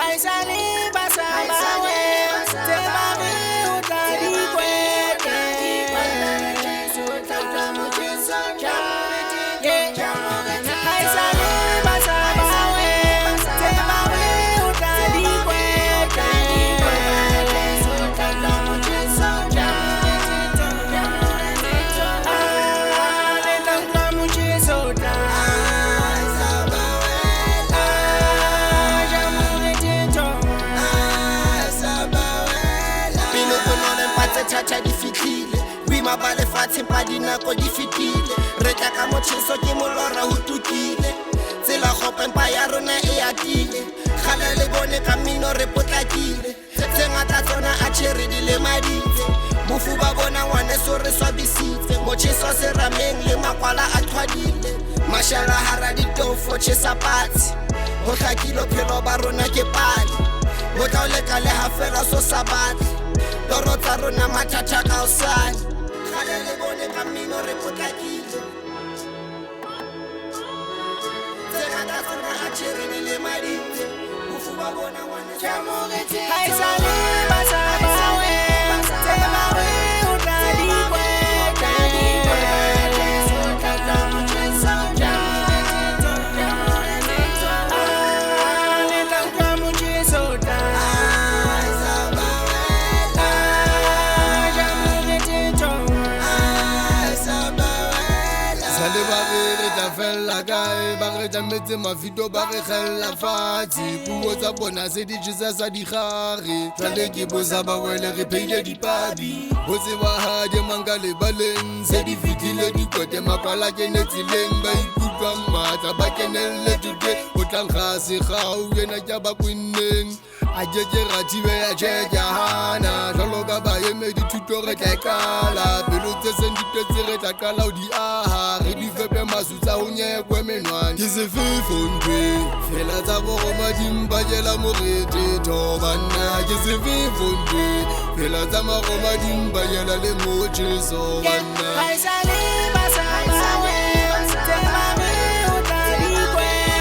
Haisale basabawe Tebame utadi kwete Haisale basabawe Tebame utadi kwete Chacha di fitile Wi mabale fatshe pa dinako di fitile Re tla ka motjheso ke molora ho tukile Tsela gope mpa ya rona e atile Gale le bone ka mino re potlakile Tse ngata tsona a tshwere di le maditse Bofu ba bona ngwane so re swabisitse Motjheso serameng le makwala a thwadile Mashala hara ditofo tjhesa patsi Ho hlakile phelo ba rona ke pali Ho tla o leka le ha fela so sa batle Toro tsa rona mathata ka osane Gale le bone ka mino re potlakile Tse ngata tsona a tshwere di le maditse Bofu ba bona ngwane Haisale basabawe Tebame utadi kwete Ba re jametse mafito ba re khella fatshe puo tsa bona se di jisa sa di gare jale ke bosa ba wele re pheile dipabi ho tseba ha di manga le baleng se di fitile di kote makwala ke netsileng ba ikutlwa matla ba kenelle dite o tlankga se gau yena ja ba kwinneng a jeje rathibe ya jeja hana jalo ka ba eme dithuto re tla kala pelo tse senditse re tla kala o di aha re di fepe masutsa ho nyekwe menwane ke se fefondwe fela tsa boroma dimpa jela morete thobanna ke se fefondwe fela tsa maroma dimpa jela le motjheso banna Haisale basabawe Tebame utadi kwete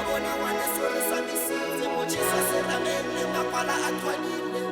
Bona ngwane so re swabisitse Motjheso serameng le makwala a thwadile